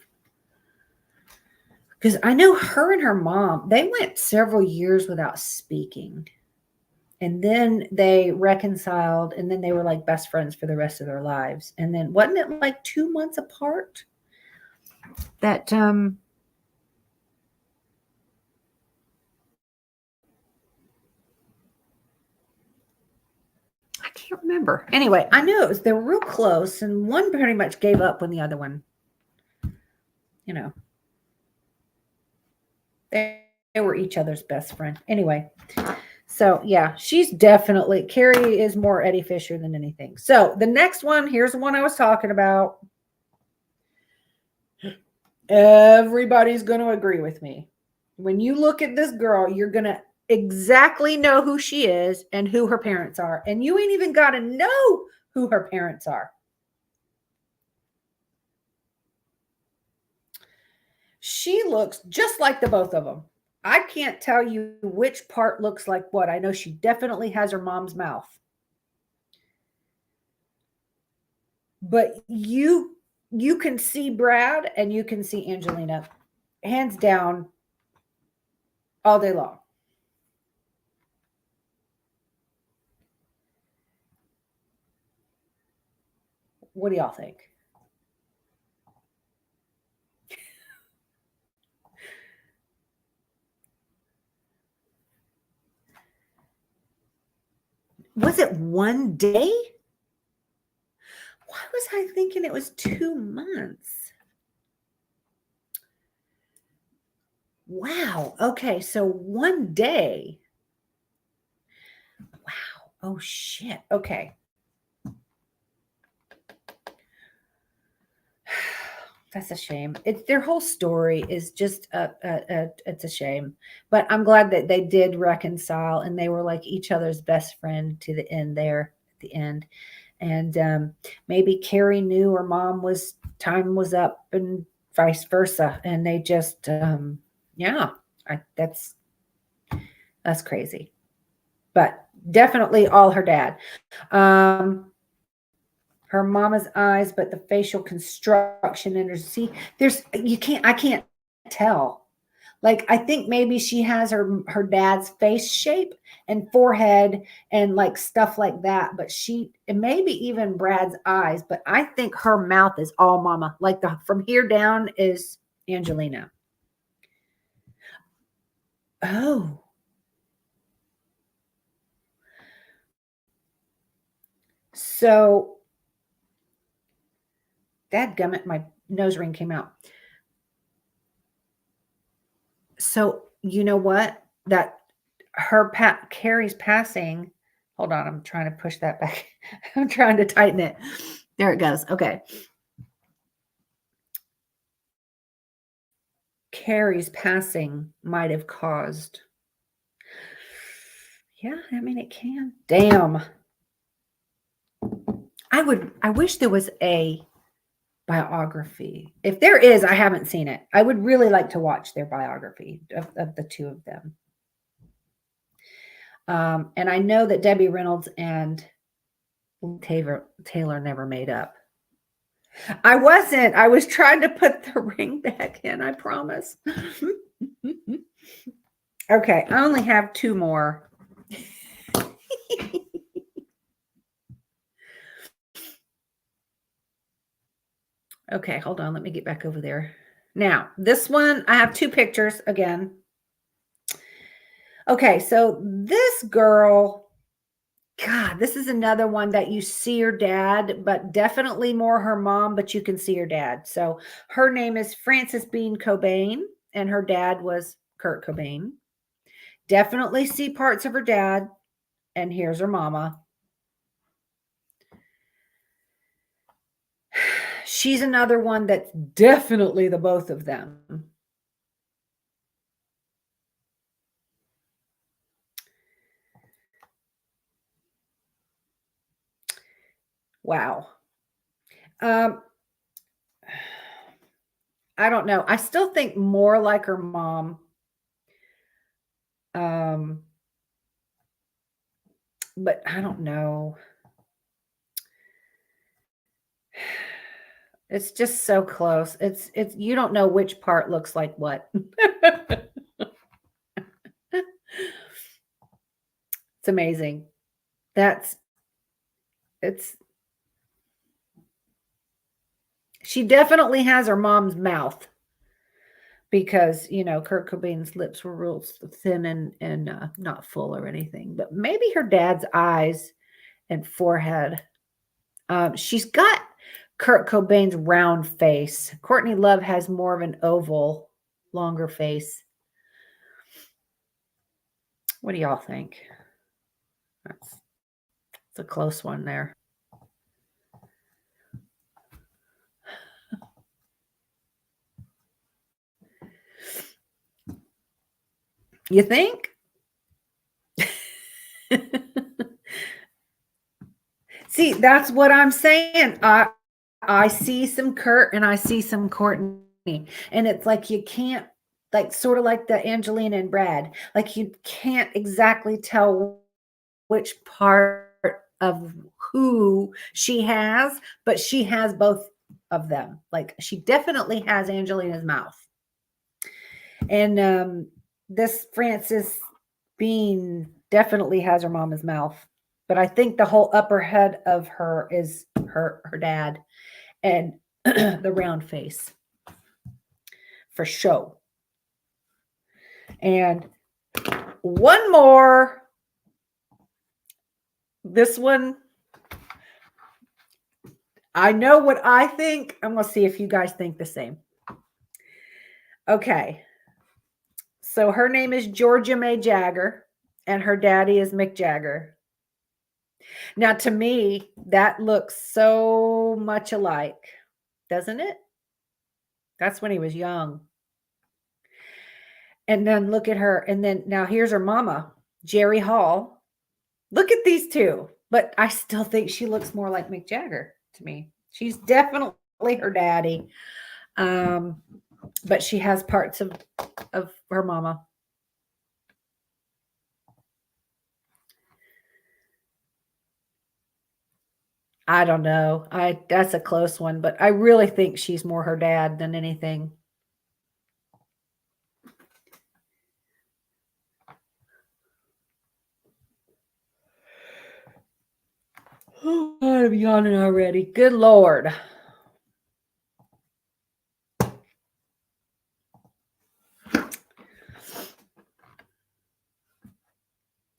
Because I know her and her mom, they went several years without speaking. And then they reconciled, and then they were like best friends for the rest of their lives. And then wasn't it like 2 months apart? That I can't remember. Anyway, I knew they were real close, and one pretty much gave up when the other one, you know, they were each other's best friend. Anyway, so yeah, she's definitely, Carrie is more Eddie Fisher than anything. So the next one, here's the one I was talking about. Everybody's going to agree with me. When you look at this girl, you're going to exactly know who she is and who her parents are. And you ain't even got to know who her parents are. She looks just like the both of them. I can't tell you which part looks like what. I know she definitely has her mom's mouth. But you can see Brad and you can see Angelina, hands down, all day long. What do y'all think? Was it one day? Why was I thinking it was 2 months? Wow. Okay. So one day. Wow. Oh, shit. Okay. That's a shame. It's their whole story is just it's a shame. But I'm glad that they did reconcile and they were like each other's best friend to the end there. at the end. And maybe Carrie knew her mom was time was up and vice versa. And they just, yeah, that's crazy. But definitely all her dad. Her mama's eyes, but the facial construction and her see, I can't tell. Like I think maybe she has her dad's face shape and forehead and like stuff like that, but and maybe even Brad's eyes, but I think her mouth is all mama. Like the from here down is Angelina. Oh. So dadgummit, my nose ring came out. So you know what? That Carrie's passing. Hold on, I'm trying to push that back. I'm trying to tighten it. There it goes. Okay. Carrie's passing might have caused. Yeah, I mean it can. Damn. I wish there was a biography. If there is, I haven't seen it. I would really like to watch their biography of the two of them. And I know that Debbie Reynolds and Taylor never made up. I wasn't. I was trying to put the ring back in, I promise. Okay, I only have two more. Okay, hold on. Let me get back over there. Now, this one, I have two pictures again. Okay, so this girl, God, this is another one that you see her dad, but definitely more her mom, but you can see her dad. So her name is Frances Bean Cobain, and her dad was Kurt Cobain. Definitely see parts of her dad, and here's her mama. She's another one that's definitely the both of them. Wow. I don't know. I still think more like her mom. But I don't know. It's just so close. It's you don't know which part looks like what. It's amazing. She definitely has her mom's mouth because, Kurt Cobain's lips were real thin and not full or anything, but maybe her dad's eyes and forehead. She's got Kurt Cobain's round face. Courtney Love has more of an oval, longer face. What do y'all think? That's a close one there. You think? See, that's what I'm saying. I see some Kurt and I see some Courtney. And it's like you can't, like sort of like the Angelina and Brad, like you can't exactly tell which part of who she has, but she has both of them. Like she definitely has Angelina's mouth. And this Frances Bean definitely has her mama's mouth. But I think the whole upper head of her is her dad and the round face for show. And one more. This one, I know what I think. I'm going to see if you guys think the same. Okay. So her name is Georgia May Jagger, and her daddy is Mick Jagger. Now, to me, that looks so much alike, doesn't it? That's when he was young. And then look at her. And then now here's her mama, Jerry Hall. Look at these two. but I still think she looks more like Mick Jagger to me. She's definitely her daddy. Um, but she has parts of her mama. I don't know. That's a close one, but I really think she's more her dad than anything. Oh, I'm yawning already. Good Lord.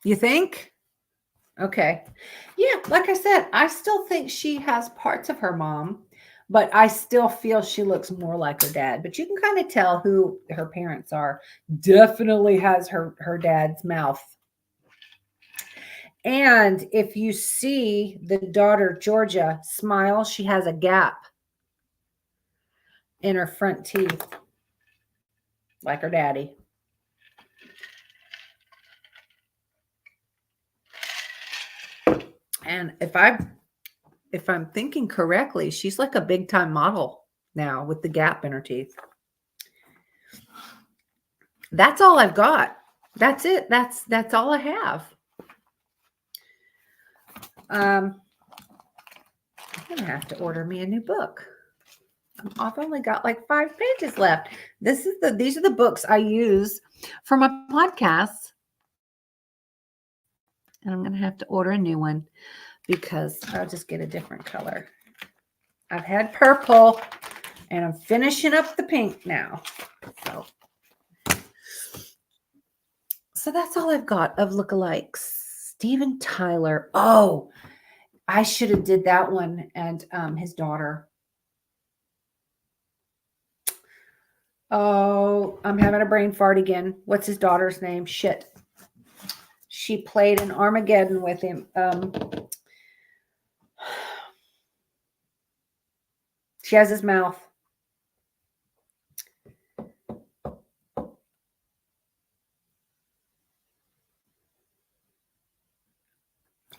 You think? Okay. Yeah, like I said, I still think she has parts of her mom, but I still feel she looks more like her dad. But you can kind of tell who her parents are. Definitely has her dad's mouth. And if you see the daughter Georgia smile, she has a gap in her front teeth like her daddy. And if I'm thinking correctly, she's like a big time model now with the gap in her teeth. That's all I've got. That's it. That's all I have. I'm gonna have to order me a new book. I've only got like 5 pages left. These are the books I use for my podcasts. And I'm gonna have to order a new one because I'll just get a different color. I've had purple and I'm finishing up the pink now. So that's all I've got of lookalikes. Steven Tyler. Oh, I should have did that one and his daughter. Oh, I'm having a brain fart again. What's his daughter's name? Shit. She played in Armageddon with him. She has his mouth.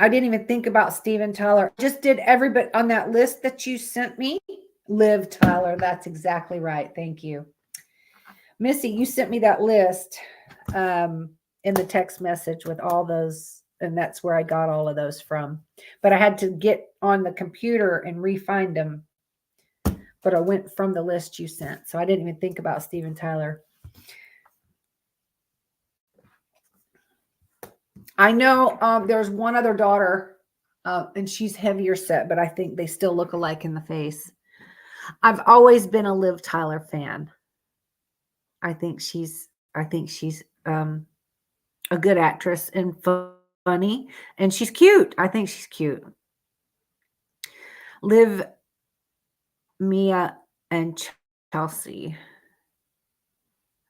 I didn't even think about Steven Tyler. I just did everybody on that list that you sent me. Liv Tyler. That's exactly right. Thank you. Missy, you sent me that list in the text message with all those, and that's where I got all of those from. But I had to get on the computer and re-find them. But I went from the list you sent. So I didn't even think about Steven Tyler. I know there's one other daughter, and she's heavier set, but I think they still look alike in the face. I've always been a Liv Tyler fan. I think she's a good actress and funny, and she's cute. I think she's cute. Liv, Mia, and Chelsea.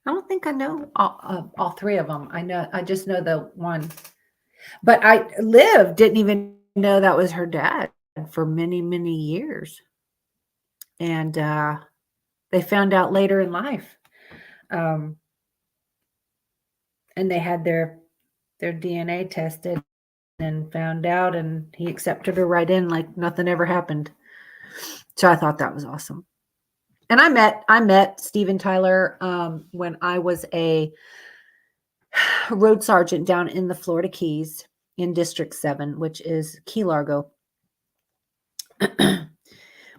I don't think I know all 3 of them. I just know the one. But Liv didn't even know that was her dad for many, many years. And they found out later in life. And they had their DNA tested and found out, and he accepted her right in like nothing ever happened. So I thought that was awesome. And I met Steven Tyler when I was a road sergeant down in the Florida Keys in District 7, which is Key Largo.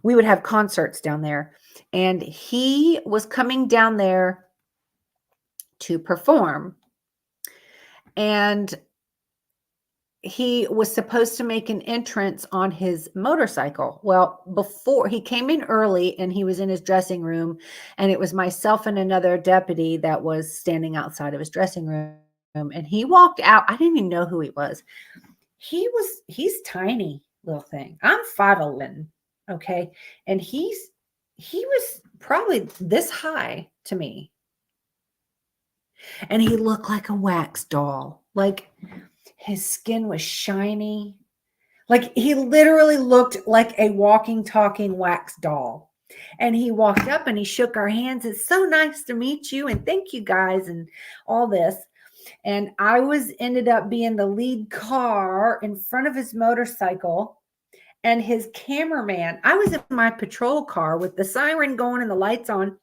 We would have concerts down there, and he was coming down there to perform. And he was supposed to make an entrance on his motorcycle. Well, before he came in early and he was in his dressing room, and it was myself and another deputy that was standing outside of his dressing room, and he walked out. I didn't even know who he was. He's tiny little thing. I'm 5'11", okay? And he was probably this high to me. And he looked like a wax doll. Like his skin was shiny. Like he literally looked like a walking, talking wax doll. And he walked up and he shook our hands. It's so nice to meet you. And thank you guys and all this. And I ended up being the lead car in front of his motorcycle. And his cameraman, I was in my patrol car with the siren going and the lights on.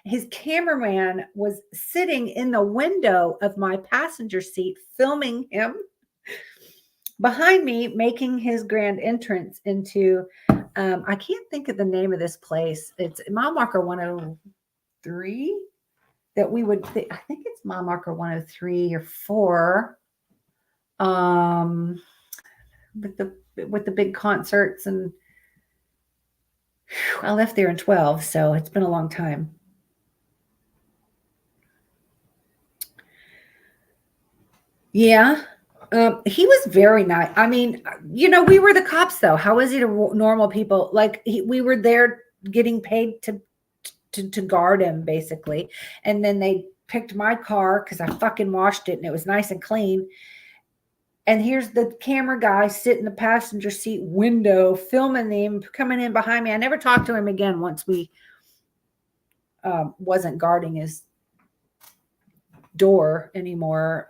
His cameraman was sitting in the window of my passenger seat, filming him behind me, making his grand entrance into, I can't think of the name of this place. It's mile marker 103 that we would, I think it's mile marker 103 or 4. With the big concerts, and I left there in 12, so it's been a long time. Yeah. He was very nice. I mean, we were the cops though. How is he to normal people? Like we were there getting paid to guard him basically. And then they picked my car because I fucking washed it and it was nice and clean. And here's the camera guy sitting in the passenger seat window, filming him, coming in behind me. I never talked to him again once we wasn't guarding his door anymore.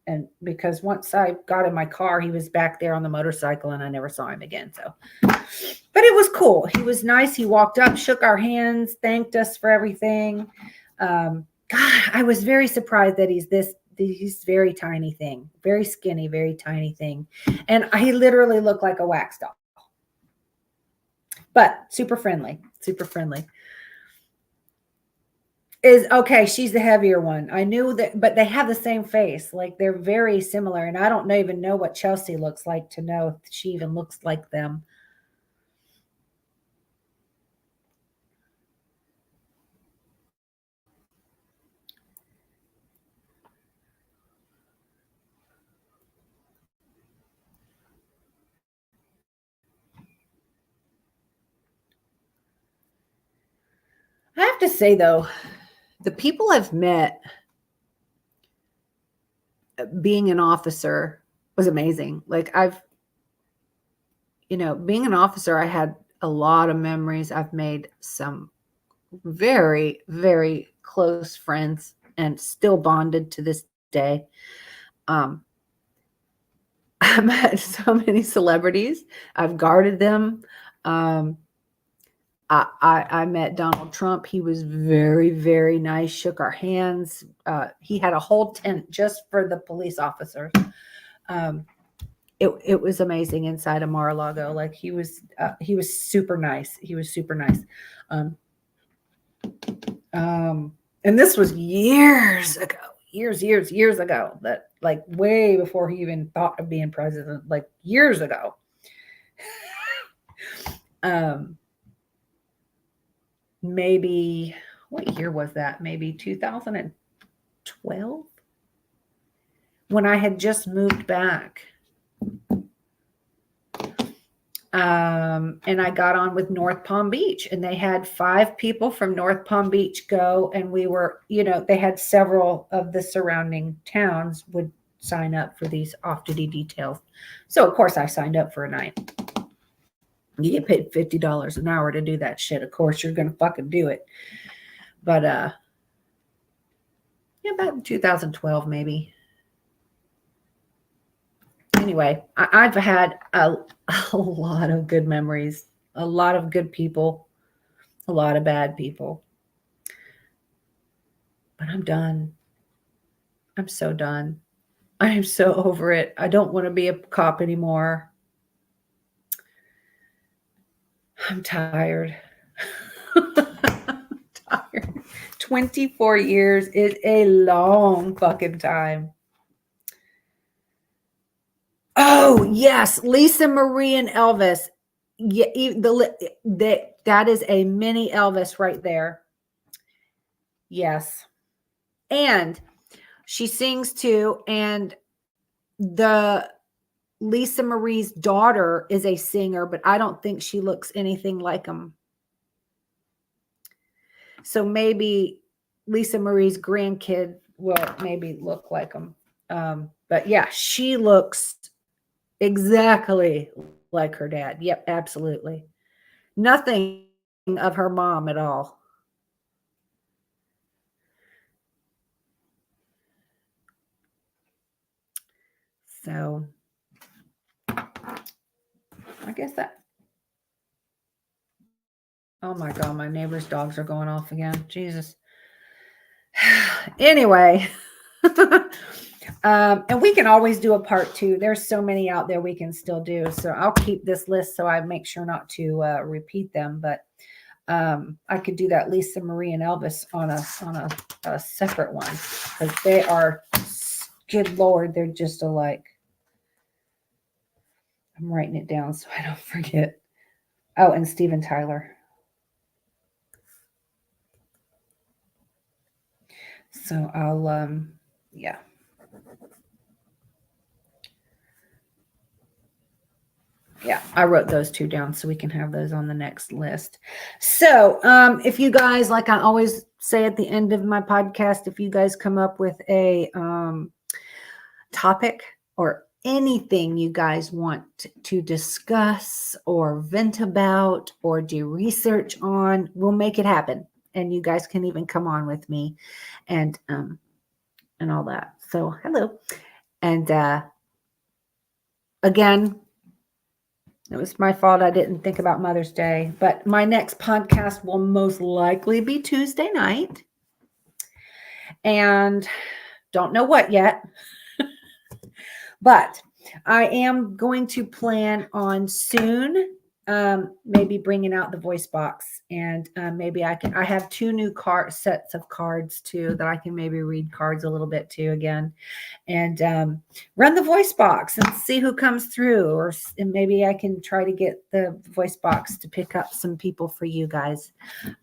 And because once I got in my car, he was back there on the motorcycle and I never saw him again. So, but it was cool. He was nice. He walked up, shook our hands, thanked us for everything. God, I was very surprised that he's very tiny thing, very skinny, very tiny thing. And he literally looked like a wax doll, but super friendly, super friendly. Is okay. She's the heavier one. I knew that, but they have the same face. Like they're very similar. And I don't even know what Chelsea looks like to know if she even looks like them. I have to say though, the people I've met being an officer was amazing. Like being an officer, I had a lot of memories. I've made some very, very close friends and still bonded to this day. I met so many celebrities. I've guarded them. I met Donald Trump. He was very, very nice, shook our hands. He had a whole tent just for the police officers. It was amazing inside of Mar-a-Lago. Like he was super nice. He was super nice. And this was years ago, years ago, that like way before he even thought of being president, like years ago. Maybe what year was that? Maybe 2012 when I had just moved back. And I got on with North Palm Beach, and they had 5 people from North Palm Beach go. And we were, they had several of the surrounding towns would sign up for these off-duty details. So of course I signed up for a night. You get paid $50 an hour to do that shit. Of course you're going to fucking do it. But, yeah, about 2012, maybe. Anyway, I've had a lot of good memories, a lot of good people, a lot of bad people. But I'm done. I'm so done. I am so over it. I don't want to be a cop anymore. I'm tired. I'm tired. 24 years is a long fucking time. Oh, yes. Lisa Marie and Elvis. Yeah, that is a mini Elvis right there. Yes. And she sings too. And the Lisa Marie's daughter is a singer, but I don't think she looks anything like him. So maybe Lisa Marie's grandkid will maybe look like him. But yeah, she looks exactly like her dad. Yep, absolutely. Nothing of her mom at all. So I guess that. Oh my God, my neighbor's dogs are going off again. Jesus. Anyway, and we can always do a part 2. There's so many out there we can still do. So I'll keep this list so I make sure not to repeat them. But I could do that Lisa Marie and Elvis on a separate one, because they are, good Lord, they're just alike. I'm writing it down so I don't forget. Oh, and Steven Tyler. So I'll, yeah. Yeah, I wrote those 2 down so we can have those on the next list. So if you guys, like I always say at the end of my podcast, if you guys come up with a topic or anything you guys want to discuss or vent about or do research on, we'll make it happen. And you guys can even come on with me and all that. So hello. And again, it was my fault I didn't think about Mother's Day, but my next podcast will most likely be Tuesday night. And don't know what yet. But I am going to plan on soon maybe bringing out the voice box, and maybe I have 2 new sets of cards too that I can maybe read cards a little bit too again, and run the voice box and see who comes through, and maybe I can try to get the voice box to pick up some people for you guys.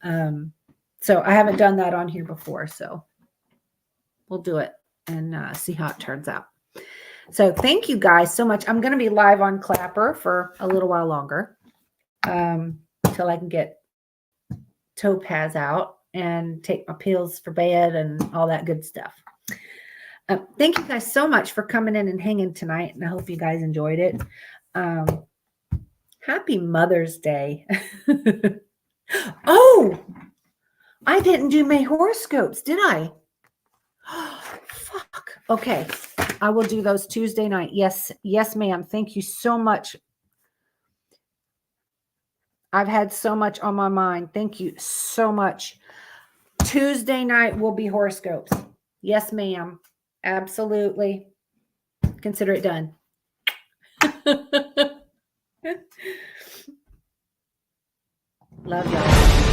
So I haven't done that on here before, so we'll do it and see how it turns out. So thank you guys so much. I'm going to be live on Clapper for a little while longer until I can get Topaz out and take my pills for bed and all that good stuff. Thank you guys so much for coming in and hanging tonight, and I hope you guys enjoyed it. Happy Mother's Day. Oh, I didn't do my horoscopes, did I? Oh, fuck. Okay. I will do those Tuesday night. Yes, ma'am. Thank you so much. I've had so much on my mind. Thank you so much. Tuesday night will be horoscopes. Yes, ma'am. Absolutely. Consider it done. Love y'all.